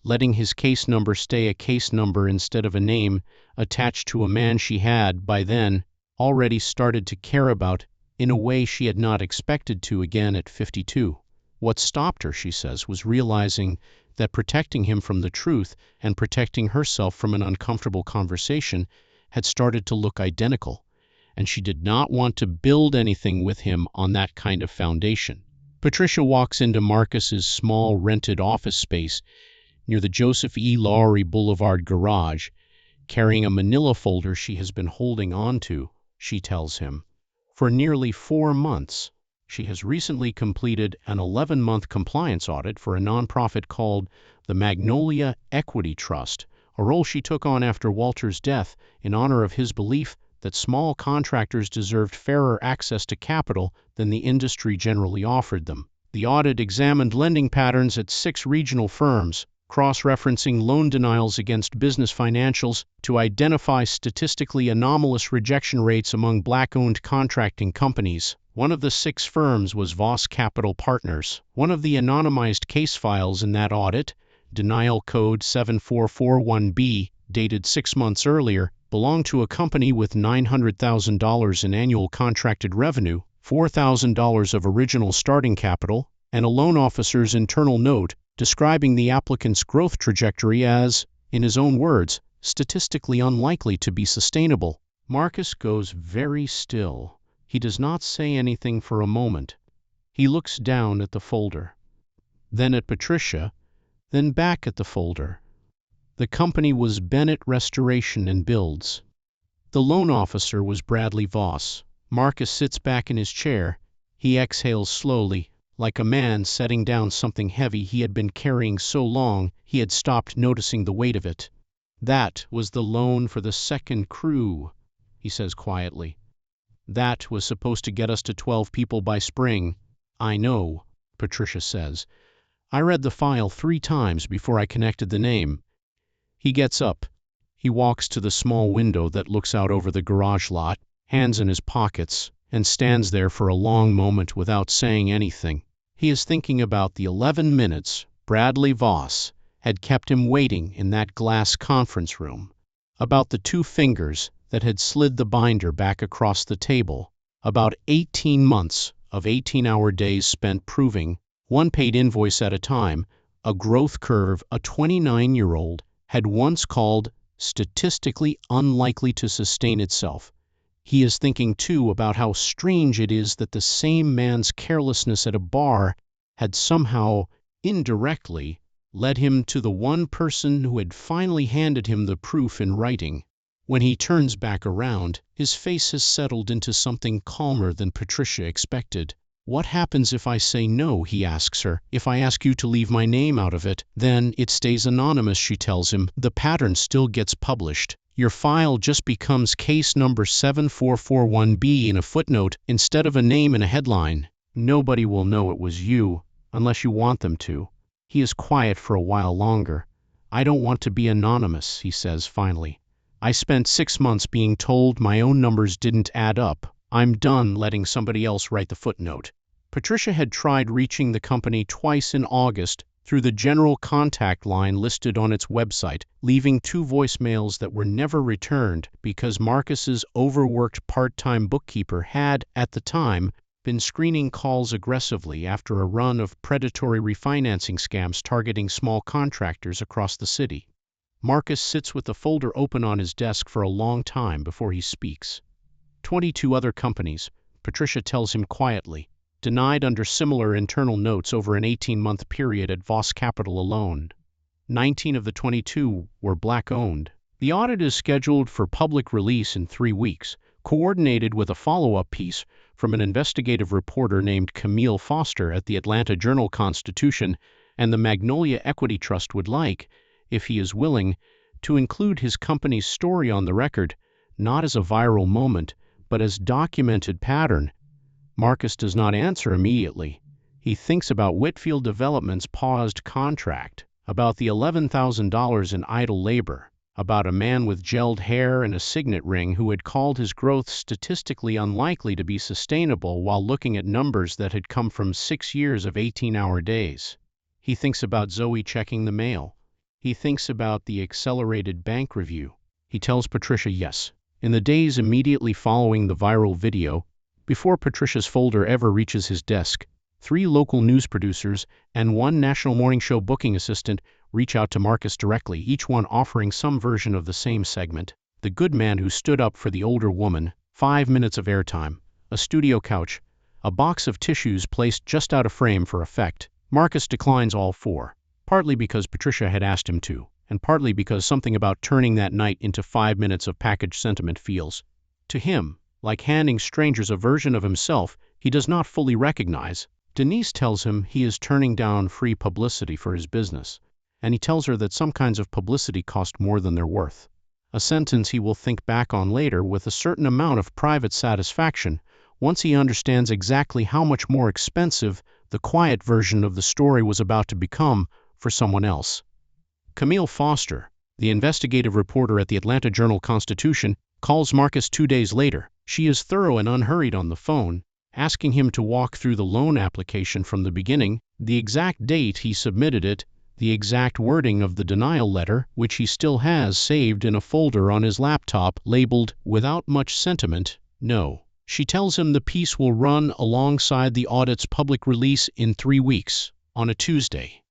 letting his case number stay a case number instead of a name attached to a man she had, by then, already started to care about in a way she had not expected to again at 52. What stopped her, she says, was realizing that protecting him from the truth and protecting herself from an uncomfortable conversation had started to look identical, and she did not want to build anything with him on that kind of foundation. Patricia walks into Marcus's small rented office space near the Joseph E. Lowry Boulevard garage, carrying a manila folder she has been holding on to, she tells him, for nearly 4 months. She has recently completed an 11-month compliance audit for a nonprofit called the Magnolia Equity Trust, a role she took on after Walter's death in honor of his belief that small contractors deserved fairer access to capital than the industry generally offered them. The audit examined lending patterns at 6 regional firms, cross-referencing loan denials against business financials to identify statistically anomalous rejection rates among Black-owned contracting companies. One of the 6 firms was Voss Capital Partners. One of the anonymized case files in that audit, Denial Code 7441B, dated 6 months earlier, belonged to a company with $900,000 in annual contracted revenue, $4,000 of original starting capital, and a loan officer's internal note describing the applicant's growth trajectory as, in his own words, statistically unlikely to be sustainable. Marcus goes very still. He does not say anything for a moment. He looks down at the folder, then at Patricia, then back at the folder. The company was Bennett Restoration and Builds. The loan officer was Bradley Voss. Marcus sits back in his chair. He exhales slowly, like a man setting down something heavy he had been carrying so long he had stopped noticing the weight of it. "That was the loan for the second crew," he says quietly. "That was supposed to get us to 12 people by spring." "I know," Patricia says. "I read the file 3 times before I connected the name." He gets up. He walks to the small window that looks out over the garage lot, hands in his pockets, and stands there for a long moment without saying anything. He is thinking about the 11 minutes Bradley Voss had kept him waiting in that glass conference room, about the 2 fingers that had slid the binder back across the table, about 18 months of 18-hour days spent proving, one paid invoice at a time, a growth curve a 29-year-old had once called statistically unlikely to sustain itself. He is thinking, too, about how strange it is that the same man's carelessness at a bar had somehow, indirectly, led him to the one person who had finally handed him the proof in writing. When he turns back around, his face has settled into something calmer than Patricia expected. "What happens if I say no?" he asks her. "If I ask you to leave my name out of it?" "Then it stays anonymous," she tells him. "The pattern still gets published. Your file just becomes case number 7441B in a footnote instead of a name in a headline. Nobody will know it was you, unless you want them to." He is quiet for a while longer. "I don't want to be anonymous," he says finally. "I spent 6 months being told my own numbers didn't add up. I'm done letting somebody else write the footnote." Patricia had tried reaching the company twice in August through the general contact line listed on its website, leaving 2 voicemails that were never returned because Marcus's overworked part-time bookkeeper had, at the time, been screening calls aggressively after a run of predatory refinancing scams targeting small contractors across the city. Marcus sits with the folder open on his desk for a long time before he speaks. 22 other companies, Patricia tells him quietly, denied under similar internal notes over an 18-month period at Voss Capital alone. 19 of the 22 were Black-owned. The audit is scheduled for public release in 3 weeks, coordinated with a follow-up piece from an investigative reporter named Camille Foster at the Atlanta Journal-Constitution, and the Magnolia Equity Trust would like, if he is willing, to include his company's story on the record, not as a viral moment, but as documented pattern. Marcus does not answer immediately. He thinks about Whitfield Development's paused contract, about the $11,000 in idle labor, about a man with gelled hair and a signet ring who had called his growth statistically unlikely to be sustainable while looking at numbers that had come from 6 years of 18-hour days. He thinks about Zoe checking the mail. He thinks about the accelerated bank review. He tells Patricia yes. In the days immediately following the viral video, before Patricia's folder ever reaches his desk, 3 local news producers and 1 national morning show booking assistant reach out to Marcus directly, each one offering some version of the same segment. The good man who stood up for the older woman, 5 minutes of airtime, a studio couch, a box of tissues placed just out of frame for effect. Marcus declines all 4, partly because Patricia had asked him to, and partly because something about turning that night into 5 minutes of packaged sentiment feels, to him, like handing strangers a version of himself he does not fully recognize. Denise tells him he is turning down free publicity for his business, and he tells her that some kinds of publicity cost more than they're worth. A sentence he will think back on later with a certain amount of private satisfaction once he understands exactly how much more expensive the quiet version of the story was about to become for someone else. Camille Foster, the investigative reporter at the Atlanta Journal-Constitution, calls Marcus 2 days later. She is thorough and unhurried on the phone, asking him to walk through the loan application from the beginning, the exact date he submitted it, the exact wording of the denial letter, which he still has saved in a folder on his laptop labeled, without much sentiment, no. She tells him the piece will run alongside the audit's public release in 3 weeks, on a Tuesday,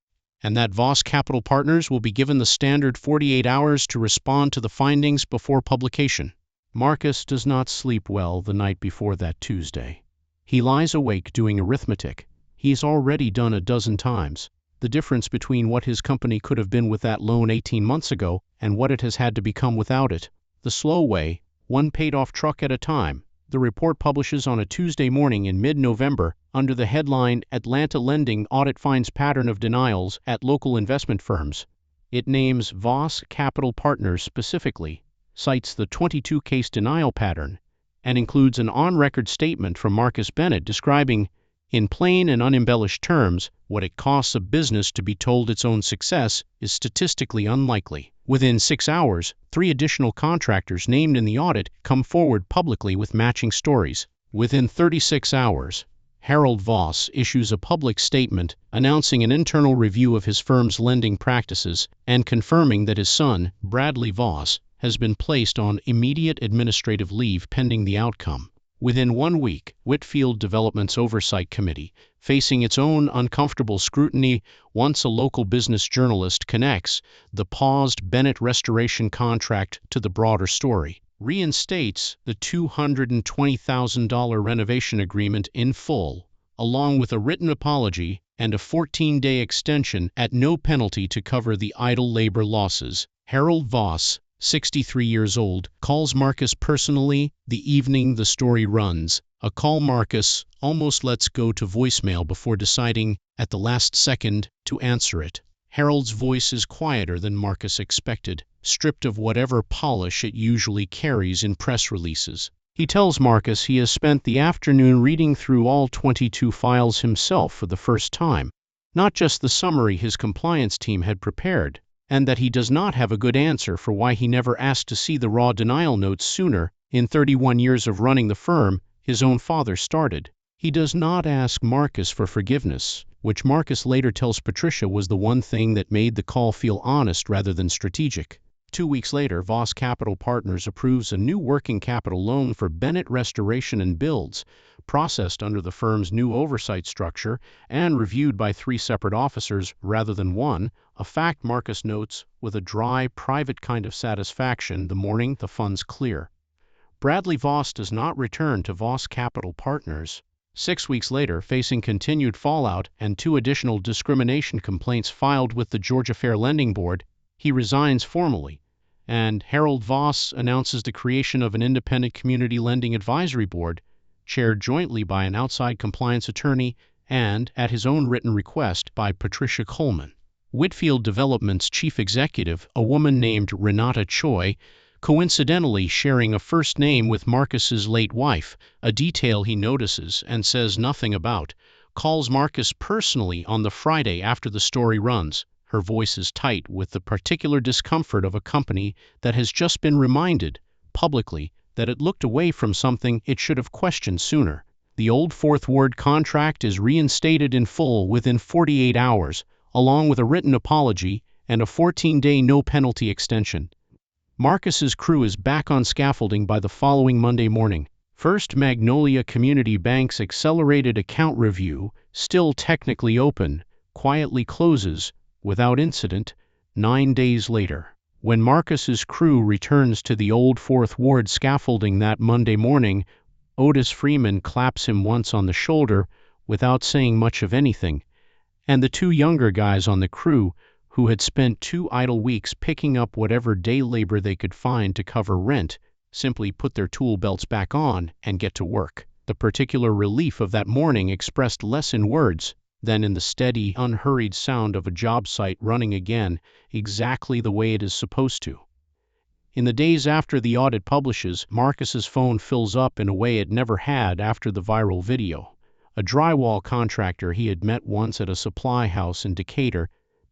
and that Voss Capital Partners will be given the standard 48 hours to respond to the findings before publication. Marcus does not sleep well the night before that Tuesday. He lies awake doing arithmetic. He's already done a dozen times. The difference between what his company could have been with that loan 18 months ago and what it has had to become without it. The slow way, one paid-off truck at a time. The report publishes on a Tuesday morning in mid-November under the headline "Atlanta Lending Audit Finds Pattern of Denials at Local Investment Firms." It names Voss Capital Partners specifically, cites the 22-case denial pattern, and includes an on-record statement from Marcus Bennett describing, in plain and unembellished terms, what it costs a business to be told its own success is statistically unlikely. Within 6 hours, 3 additional contractors named in the audit come forward publicly with matching stories. Within 36 hours, Harold Voss issues a public statement announcing an internal review of his firm's lending practices and confirming that his son, Bradley Voss, has been placed on immediate administrative leave pending the outcome. Within 1 week, Whitfield Development's Oversight Committee, facing its own uncomfortable scrutiny once a local business journalist connects the paused Bennett restoration contract to the broader story, reinstates the $220,000 renovation agreement in full, along with a written apology and a 14-day extension at no penalty to cover the idle labor losses. Harold Voss, 63 years old, calls Marcus personally the evening the story runs, a call Marcus almost lets go to voicemail before deciding, at the last second, to answer it. Harold's voice is quieter than Marcus expected, stripped of whatever polish it usually carries in press releases. He tells Marcus he has spent the afternoon reading through all 22 files himself for the first time, not just the summary his compliance team had prepared, and that he does not have a good answer for why he never asked to see the raw denial notes sooner. In 31 years of running the firm his own father started, he does not ask Marcus for forgiveness, which Marcus later tells Patricia was the one thing that made the call feel honest rather than strategic. 2 weeks later, Voss Capital Partners approves a new working capital loan for Bennett Restoration and Builds, processed under the firm's new oversight structure and reviewed by 3 separate officers rather than 1, a fact Marcus notes with a dry, private kind of satisfaction the morning the funds clear. Bradley Voss does not return to Voss Capital Partners. 6 weeks later, facing continued fallout and 2 additional discrimination complaints filed with the Georgia Fair Lending Board, he resigns formally, and Harold Voss announces the creation of an independent community lending advisory board, chaired jointly by an outside compliance attorney and, at his own written request, by Patricia Coleman. Whitfield Development's chief executive, a woman named Renata Choi, coincidentally sharing a first name with Marcus's late wife, a detail he notices and says nothing about, calls Marcus personally on the Friday after the story runs. Her voice is tight with the particular discomfort of a company that has just been reminded, publicly, that it looked away from something it should have questioned sooner. The old Fourth Ward contract is reinstated in full within 48 hours, along with a written apology and a 14-day no-penalty extension. Marcus's crew is back on scaffolding by the following Monday morning. First Magnolia Community Bank's accelerated account review, still technically open, quietly closes, without incident, 9 days later. When Marcus's crew returns to the old Fourth Ward scaffolding that Monday morning, Otis Freeman claps him once on the shoulder without saying much of anything, and the 2 younger guys on the crew, who had spent 2 idle weeks picking up whatever day labor they could find to cover rent, simply put their tool belts back on and get to work. The particular relief of that morning expressed less in words than in the steady, unhurried sound of a job site running again exactly the way it is supposed to. In the days after the audit publishes, Marcus's phone fills up in a way it never had after the viral video. A drywall contractor he had met once at a supply house in Decatur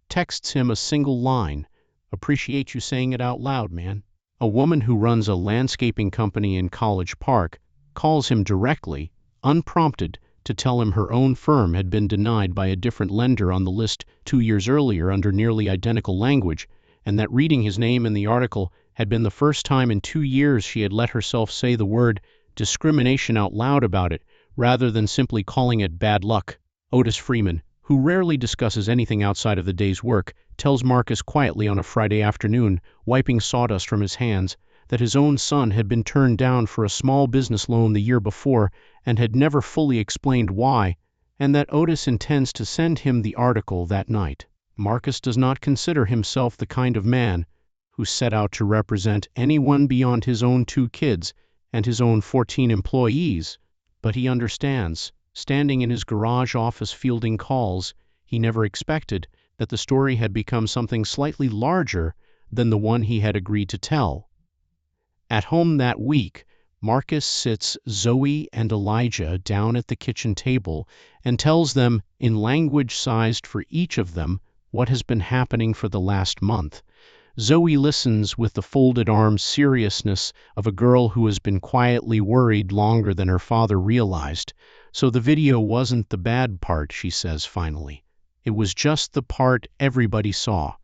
texts him a single line, "Appreciate you saying it out loud, man." A woman who runs a landscaping company in College Park calls him directly, unprompted, to tell him her own firm had been denied by a different lender on the list 2 years earlier under nearly identical language, and that reading his name in the article had been the first time in 2 years she had let herself say the word discrimination out loud about it, rather than simply calling it bad luck. Otis Freeman, who rarely discusses anything outside of the day's work, tells Marcus quietly on a Friday afternoon, wiping sawdust from his hands, that his own son had been turned down for a small business loan the year before and had never fully explained why, and that Otis intends to send him the article that night. Marcus does not consider himself the kind of man who set out to represent anyone beyond his own 2 kids and his own 14 employees. But he understands, standing in his garage office fielding calls, he never expected that the story had become something slightly larger than the one he had agreed to tell. At home that week, Marcus sits Zoe and Elijah down at the kitchen table and tells them, in language sized for each of them, what has been happening for the last month. Zoe listens with the folded arms seriousness of a girl who has been quietly worried longer than her father realized. So the video wasn't the bad part, she says finally. It was just the part everybody saw.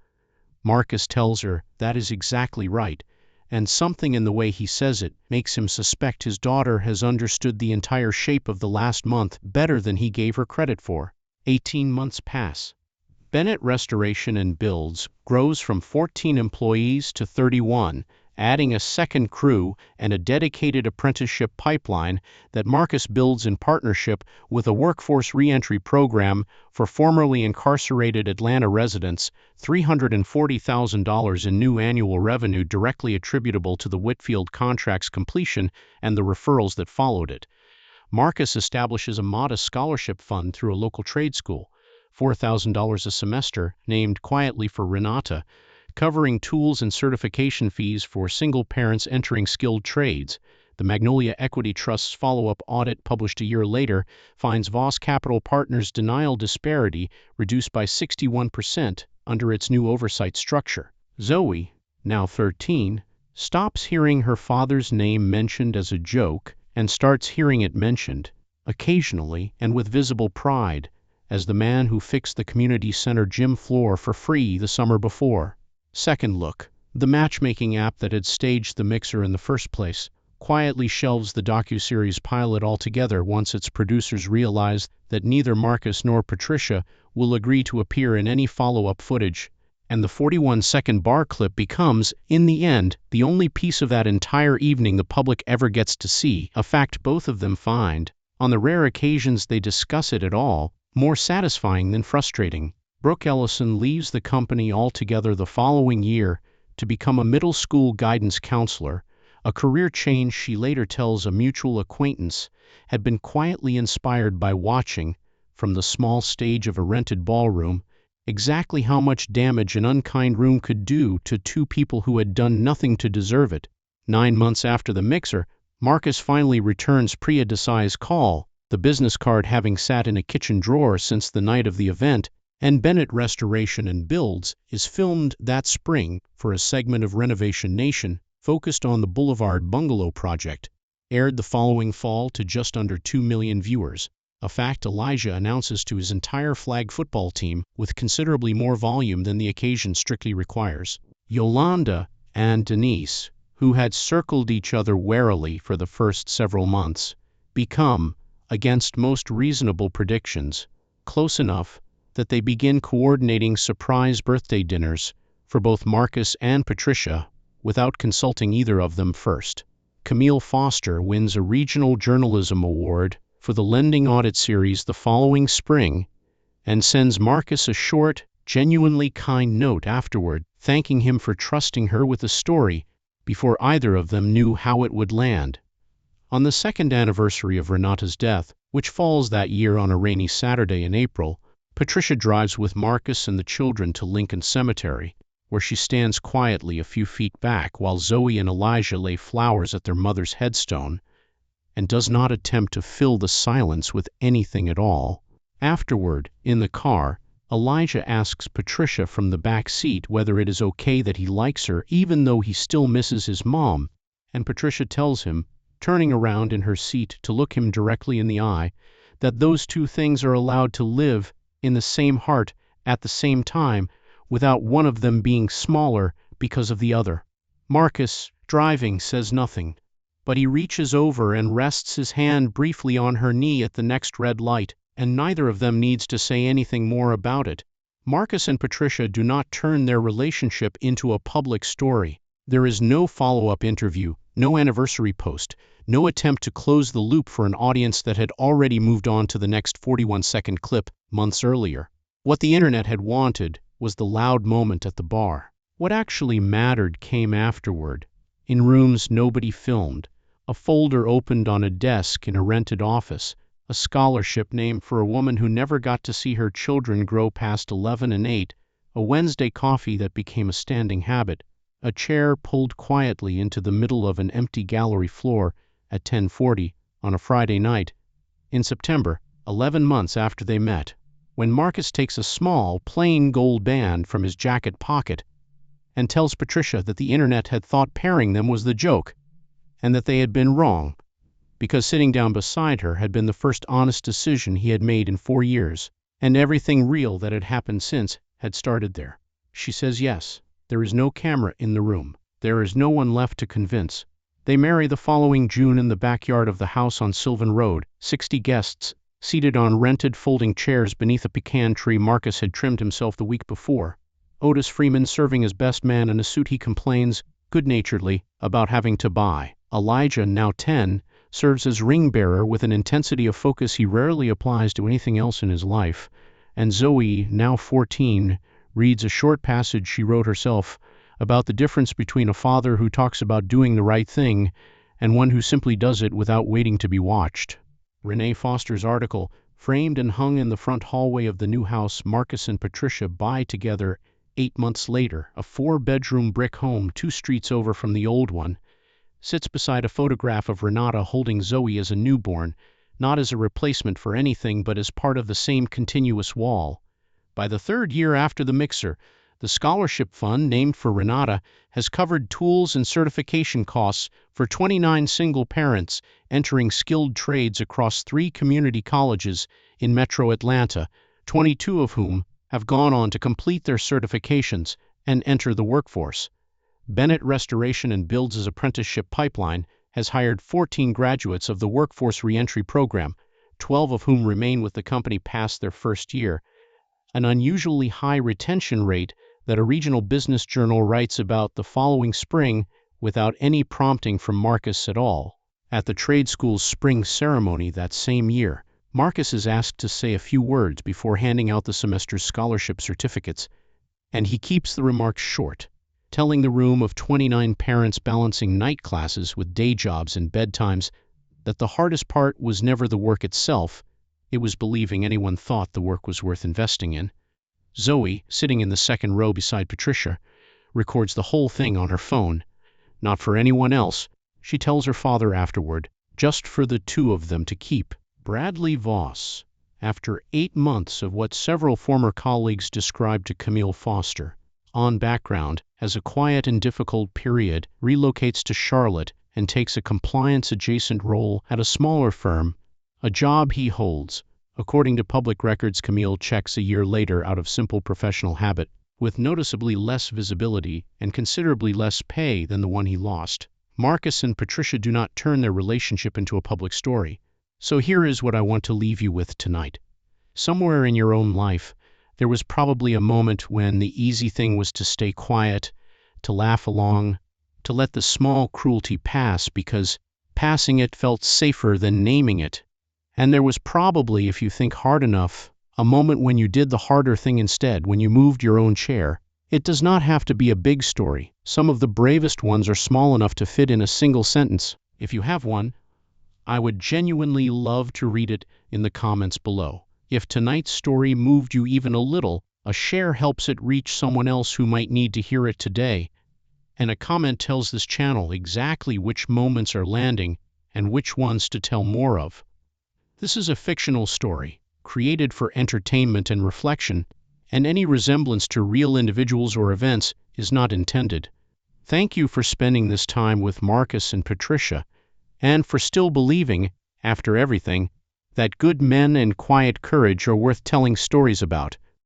Marcus tells her that is exactly right, and something in the way he says it makes him suspect his daughter has understood the entire shape of the last month better than he gave her credit for. 18 months pass. Bennett Restoration and Builds grows from 14 employees to 31, adding a second crew and a dedicated apprenticeship pipeline that Marcus builds in partnership with a workforce reentry program for formerly incarcerated Atlanta residents, $340,000 in new annual revenue directly attributable to the Whitfield contract's completion and the referrals that followed it. Marcus establishes a modest scholarship fund through a local trade school, $4,000 a semester, named quietly for Renata, covering tools and certification fees for single parents entering skilled trades. The Magnolia Equity Trust's follow-up audit, published a year later, finds Voss Capital Partners' denial disparity reduced by 61% under its new oversight structure. Zoe, now 13, stops hearing her father's name mentioned as a joke and starts hearing it mentioned, occasionally and with visible pride, as the man who fixed the community center gym floor for free the summer before. Second Look, the matchmaking app that had staged the mixer in the first place, quietly shelves the docuseries pilot altogether once its producers realize that neither Marcus nor Patricia will agree to appear in any follow-up footage, and the 41-second bar clip becomes, in the end, the only piece of that entire evening the public ever gets to see, a fact both of them find, on the rare occasions they discuss it at all, more satisfying than frustrating. Brooke Ellison leaves the company altogether the following year to become a middle school guidance counselor, a career change she later tells a mutual acquaintance had been quietly inspired by watching, from the small stage of a rented ballroom, exactly how much damage an unkind room could do to 2 people who had done nothing to deserve it. 9 months after the mixer, Marcus finally returns Priya Desai's call, the business card having sat in a kitchen drawer since the night of the event, and Bennett Restoration and Builds is filmed that spring for a segment of Renovation Nation focused on the Boulevard Bungalow project, aired the following fall to just under 2 million viewers, a fact Elijah announces to his entire flag football team with considerably more volume than the occasion strictly requires. Yolanda and Denise, who had circled each other warily for the first several months, become, against most reasonable predictions, close enough that they begin coordinating surprise birthday dinners for both Marcus and Patricia without consulting either of them first. Camille Foster wins a Regional Journalism Award for the Lending Audit Series the following spring and sends Marcus a short, genuinely kind note afterward, thanking him for trusting her with a story before either of them knew how it would land. On the second anniversary of Renata's death, which falls that year on a rainy Saturday in April, Patricia drives with Marcus and the children to Lincoln Cemetery, where she stands quietly a few feet back while Zoe and Elijah lay flowers at their mother's headstone, and does not attempt to fill the silence with anything at all. Afterward, in the car, Elijah asks Patricia from the back seat whether it is okay that he likes her even though he still misses his mom, and Patricia tells him, turning around in her seat to look him directly in the eye, that those 2 things are allowed to live in the same heart at the same time without one of them being smaller because of the other. Marcus, driving, says nothing, but he reaches over and rests his hand briefly on her knee at the next red light, and neither of them needs to say anything more about it. Marcus and Patricia do not turn their relationship into a public story. There is no follow-up interview, no anniversary post, no attempt to close the loop for an audience that had already moved on to the next 41-second clip months earlier. What the internet had wanted was the loud moment at the bar. What actually mattered came afterward. In rooms nobody filmed, a folder opened on a desk in a rented office, a scholarship named for a woman who never got to see her children grow past 11 and 8, a Wednesday coffee that became a standing habit, a chair pulled quietly into the middle of an empty gallery floor at 10:40 on a Friday night. In September, 11 months after they met, when Marcus takes a small, plain gold band from his jacket pocket and tells Patricia that the internet had thought pairing them was the joke, and that they had been wrong, because sitting down beside her had been the first honest decision he had made in 4 years, and everything real that had happened since had started there. She says yes. There is no camera in the room. There is no one left to convince. They marry the following June in the backyard of the house on Sylvan Road, 60 guests, seated on rented folding chairs beneath a pecan tree Marcus had trimmed himself the week before. Otis Freeman serving as best man in a suit he complains, good-naturedly, about having to buy. Elijah, now 10, serves as ring-bearer with an intensity of focus he rarely applies to anything else in his life. And Zoe, now 14, reads a short passage she wrote herself about the difference between a father who talks about doing the right thing and one who simply does it without waiting to be watched. Renee Foster's article, framed and hung in the front hallway of the new house Marcus and Patricia buy together 8 months later, a 4-bedroom brick home 2 streets over from the old one, sits beside a photograph of Renata holding Zoe as a newborn, not as a replacement for anything but as part of the same continuous wall. By the 3rd year after the mixer, the scholarship fund named for Renata has covered tools and certification costs for 29 single parents entering skilled trades across 3 community colleges in metro Atlanta, 22 of whom have gone on to complete their certifications and enter the workforce. Bennett Restoration and Build's apprenticeship pipeline has hired 14 graduates of the Workforce Reentry Program, 12 of whom remain with the company past their first year, an unusually high retention rate that a regional business journal writes about the following spring without any prompting from Marcus at all. At the trade school's spring ceremony that same year, Marcus is asked to say a few words before handing out the semester's scholarship certificates, and he keeps the remarks short, telling the room of 29 parents balancing night classes with day jobs and bedtimes that the hardest part was never the work itself, it was believing anyone thought the work was worth investing in. Zoe, sitting in the second row beside Patricia, records the whole thing on her phone. Not for anyone else, she tells her father afterward, just for the 2 of them to keep. Bradley Voss, after 8 months of what several former colleagues described to Camille Foster, on background as a quiet and difficult period, relocates to Charlotte and takes a compliance-adjacent role at a smaller firm, a job he holds, according to public records Camille checks a year later out of simple professional habit, with noticeably less visibility and considerably less pay than the one he lost. Marcus and Patricia do not turn their relationship into a public story. So here is what I want to leave you with tonight. Somewhere in your own life, there was probably a moment when the easy thing was to stay quiet, to laugh along, to let the small cruelty pass because passing it felt safer than naming it. And there was probably, if you think hard enough, a moment when you did the harder thing instead, when you moved your own chair. It does not have to be a big story. Some of the bravest ones are small enough to fit in a single sentence. If you have one, I would genuinely love to read it in the comments below. If tonight's story moved you even a little, a share helps it reach someone else who might need to hear it today, and a comment tells this channel exactly which moments are landing and which ones to tell more of. This is a fictional story, created for entertainment and reflection, and any resemblance to real individuals or events is not intended. Thank you for spending this time with Marcus and Patricia, and for still believing, after everything, that good men and quiet courage are worth telling stories about.